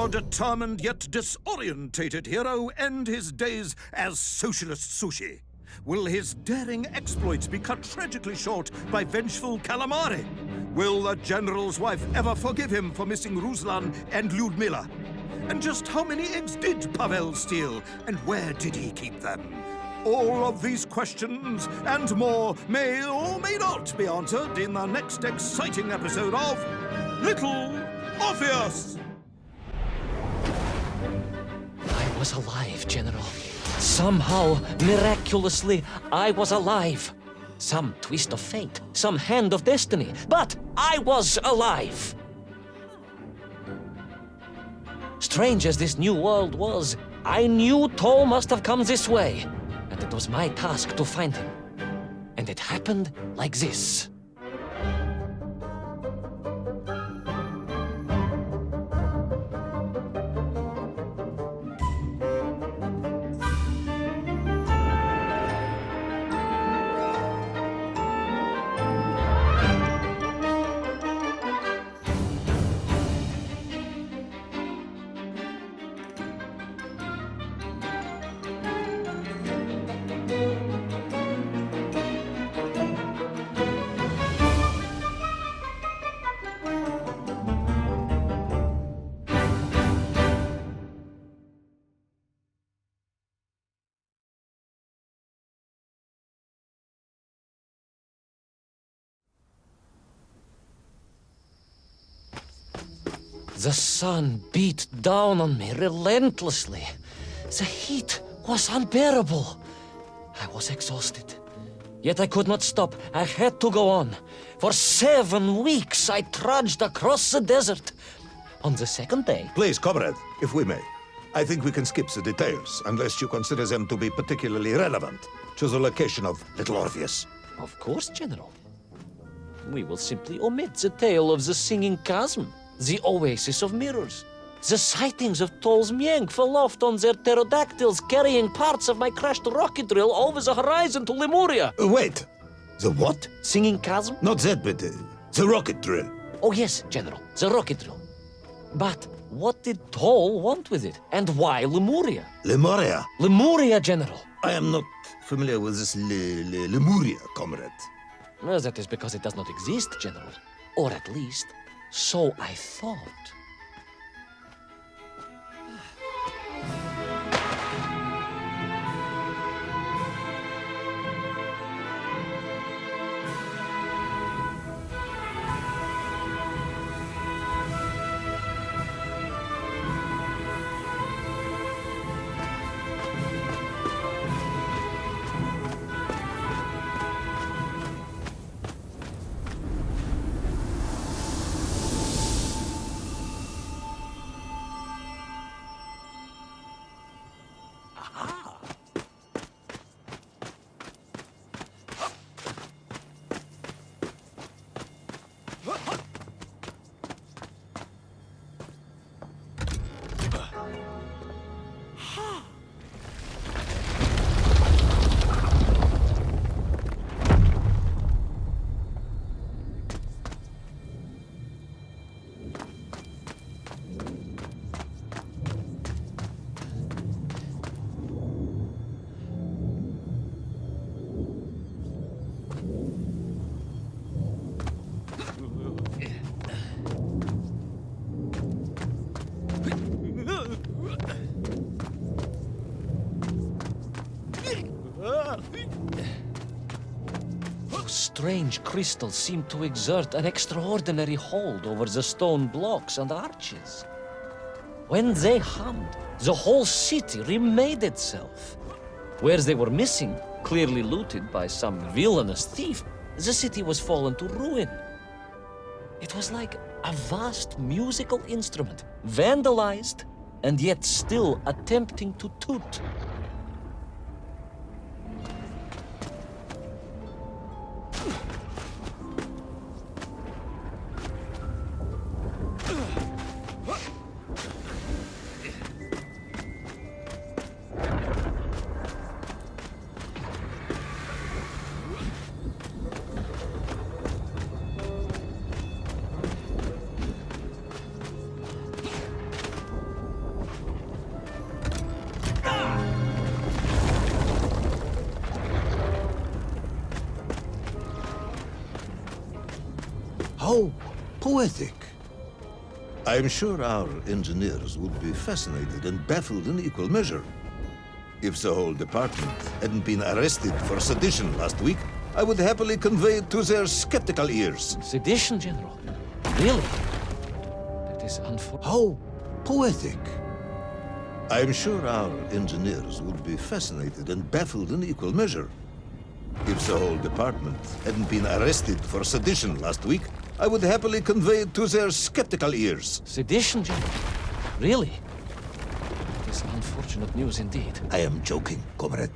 determined yet disorientated hero end his days as socialist sushi? Will his daring exploits be cut tragically short by vengeful calamari? Will the general's wife ever forgive him for missing Ruslan and Lyudmila? And just how many eggs did Pavel steal, and where did he keep them? All of these questions and more may or may not be answered in the next exciting episode of Little Orpheus! I was alive, General. Somehow, miraculously, I was alive. Some twist of fate, some hand of destiny, but I was alive. Strange as this new world was, I knew Toll must have come this way, and it was my task to find him. And it happened like this. The sun beat down on me relentlessly. The heat was unbearable. I was exhausted. Yet I could not stop. I had to go on. For 7 weeks I trudged across the desert. On the second day... Please, comrade, if we may. I think we can skip the details, unless you consider them to be particularly relevant to the location of Little Orpheus. Of course, General. We will simply omit the tale of the singing chasm. The oasis of mirrors. The sightings of Toll's Mieng aloft on their pterodactyls carrying parts of my crashed rocket drill over the horizon to Lemuria. Wait, the what? Singing chasm? Not that, but the rocket drill. Oh yes, General, the rocket drill. But what did Toll want with it? And why Lemuria? Lemuria? Lemuria, General. I am not familiar with this Lemuria, comrade. Well, that is because it does not exist, General. Or at least... so I thought. Strange crystals seemed to exert an extraordinary hold over the stone blocks and arches. When they hummed, the whole city remade itself. Where they were missing, clearly looted by some villainous thief, the city was fallen to ruin. It was like a vast musical instrument, vandalized, and yet still attempting to toot. How poetic. I am sure our engineers would be fascinated and baffled in equal measure. If the whole department hadn't been arrested for sedition last week, I would happily convey it to their skeptical ears. Sedition, General? Really? That is unfortunate. How poetic. I am sure our engineers would be fascinated and baffled in equal measure. If the whole department hadn't been arrested for sedition last week, I would happily convey it to their skeptical ears. Sedition, General? Really? That is unfortunate news indeed. I am joking, comrade.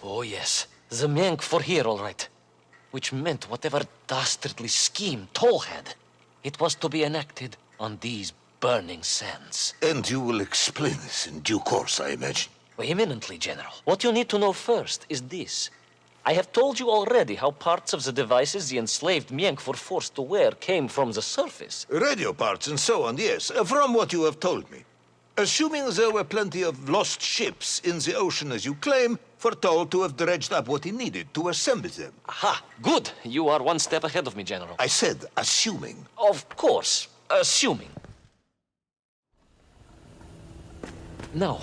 Oh yes, the Menk were here all right. Which meant whatever dastardly scheme Toll had, it was to be enacted on these burning sands. And you will explain this in due course, I imagine. Eminently, General. What you need to know first is this. I have told you already how parts of the devices the enslaved Menk were forced to wear came from the surface. Radio parts and so on, yes, from what you have told me. Assuming there were plenty of lost ships in the ocean as you claim, for Toll to have dredged up what he needed to assemble them. Aha, good. You are one step ahead of me, General. I said assuming. Of course, assuming. Now,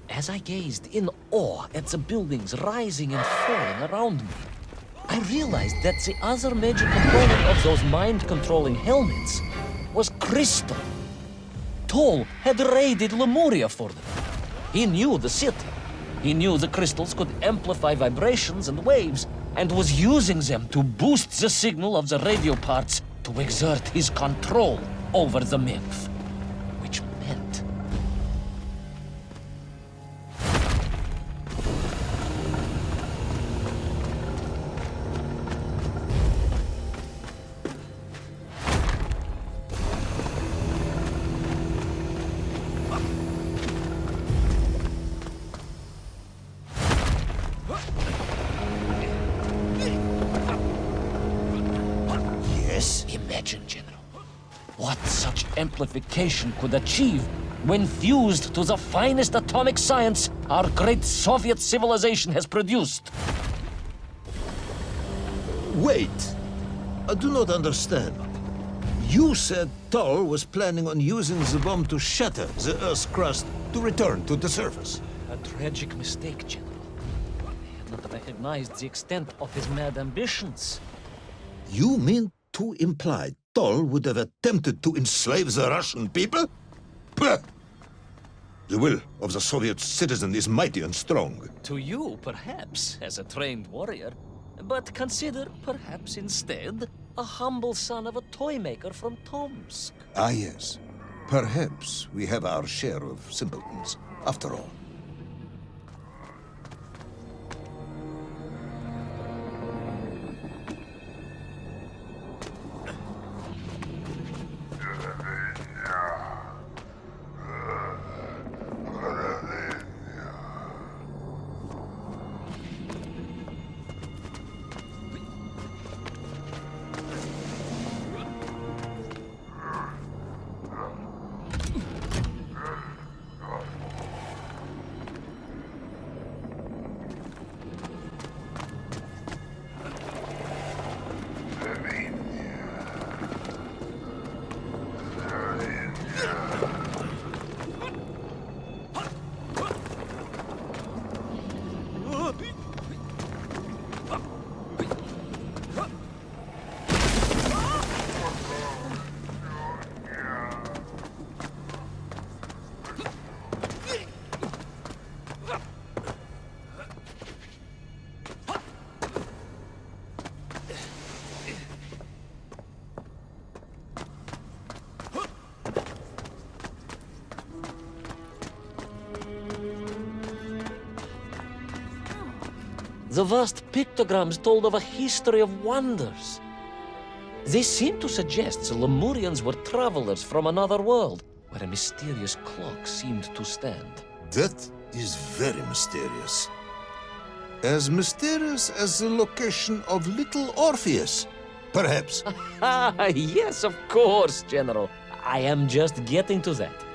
as I gazed in awe at the buildings rising and falling around me, I realized that the other major component of those mind-controlling helmets was crystal. Toll had raided Lemuria for them. He knew the city. He knew the crystals could amplify vibrations and waves, and was using them to boost the signal of the radio parts to exert his control over the Nymph. Which meant... Yes? Imagine, General, what such amplification could achieve when fused to the finest atomic science our great Soviet civilization has produced. Wait. I do not understand. You said Toll was planning on using the bomb to shatter the Earth's crust to return to the surface. A tragic mistake, General. I had not recognized the extent of his mad ambitions. You mean to imply Toll would have attempted to enslave the Russian people? Pah! The will of the Soviet citizen is mighty and strong. To you, perhaps, as a trained warrior. But consider, perhaps instead, a humble son of a toy maker from Tomsk. Ah, yes. Perhaps we have our share of simpletons, after all. The vast pictograms told of a history of wonders. They seem to suggest the Lemurians were travelers from another world, where a mysterious clock seemed to stand. That is very mysterious. As mysterious as the location of little Orpheus, perhaps. Ah, yes, of course, General. I am just getting to that.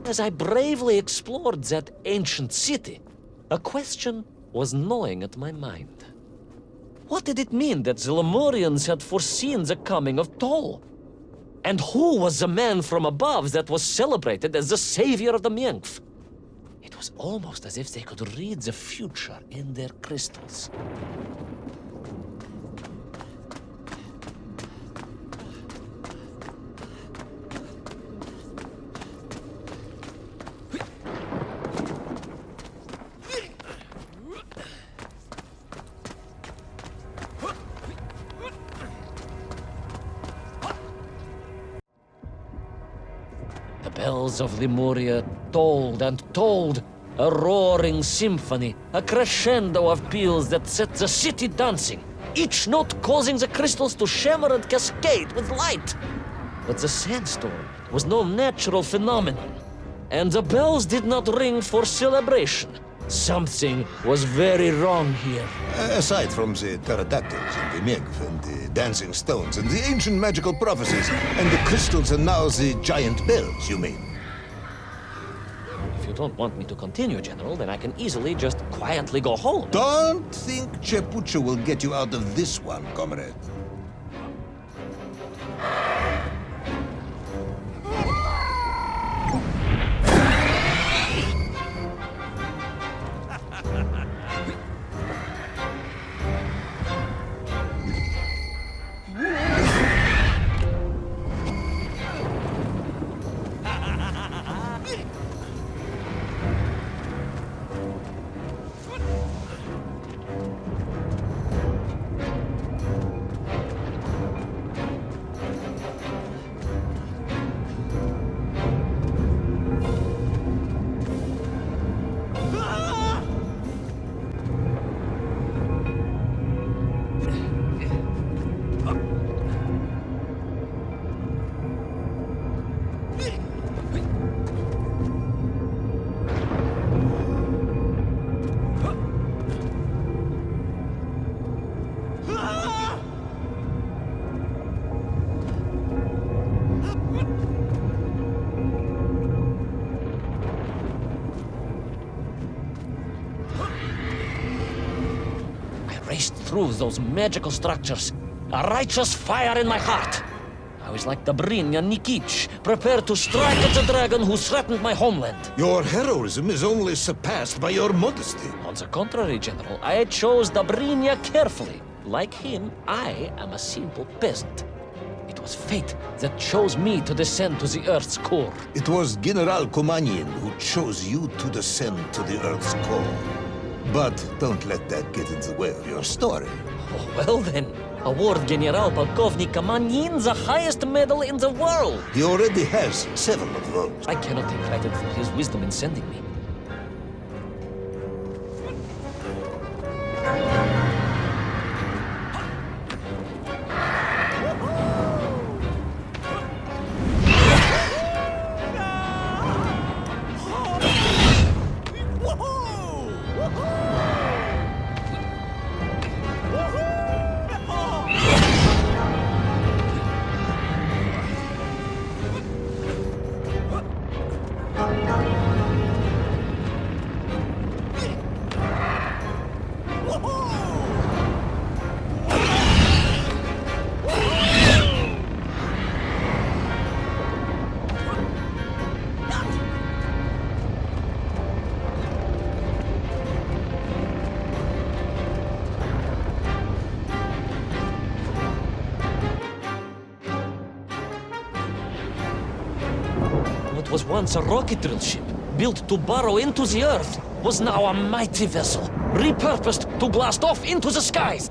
As I bravely explored that ancient city, a question was gnawing at my mind. What did it mean that the Lemurians had foreseen the coming of Tol? And who was the man from above that was celebrated as the savior of the Miengf? It was almost as if they could read the future in their crystals. The bells of Lemuria tolled and tolled, a roaring symphony, a crescendo of peals that set the city dancing, each note causing the crystals to shimmer and cascade with light. But the sandstorm was no natural phenomenon, and the bells did not ring for celebration. Something was very wrong here. Aside from the pterodactyls and the Miengf and the dancing stones and the ancient magical prophecies and the crystals and now the giant bells, you mean? If you don't want me to continue, General, then I can easily just quietly go home. Don't think Chepucha will get you out of this one, comrade. Raced through those magical structures, a righteous fire in my heart. I is like Dobrynya Nikitsch, prepared to strike at the dragon who threatened my homeland. Your heroism is only surpassed by your modesty. On the contrary, General, I chose Dobrynya carefully. Like him, I am a simple peasant. It was fate that chose me to descend to the Earth's core. It was General Komanin who chose you to descend to the Earth's core. But don't let that get in the way of your story. Oh, well then, award General Polkovnik Komanin the highest medal in the world. He already has 7 of those. I cannot take credit for his wisdom in sending me. What was once a rocket drill ship, built to burrow into the Earth, was now a mighty vessel, repurposed to blast off into the skies.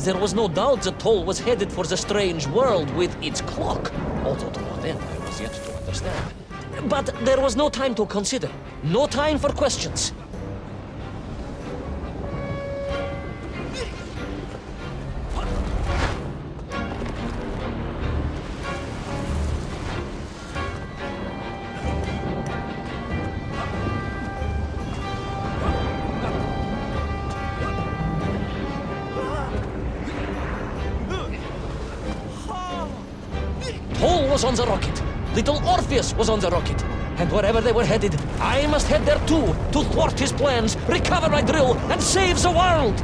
There was no doubt the toll was headed for the strange world with its clock, although to what end I was yet to understand. But there was no time to consider, no time for questions. Paul was on the rocket. Little Orpheus was on the rocket. And wherever they were headed, I must head there too, to thwart his plans, recover my drill, and save the world!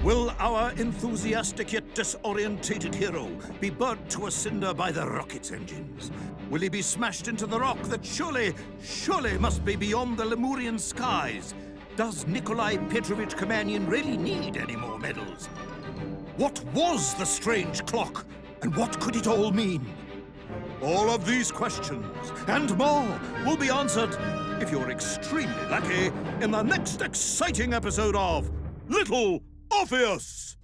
Will our enthusiastic yet disorientated hero be burnt to a cinder by the rocket's engines? Will he be smashed into the rock that surely must be beyond the Lemurian skies? Does Nikolai Petrovich Komanin really need any more medals? What was the strange clock, and what could it all mean? All of these questions, and more, will be answered, if you're extremely lucky, in the next exciting episode of Little Orpheus!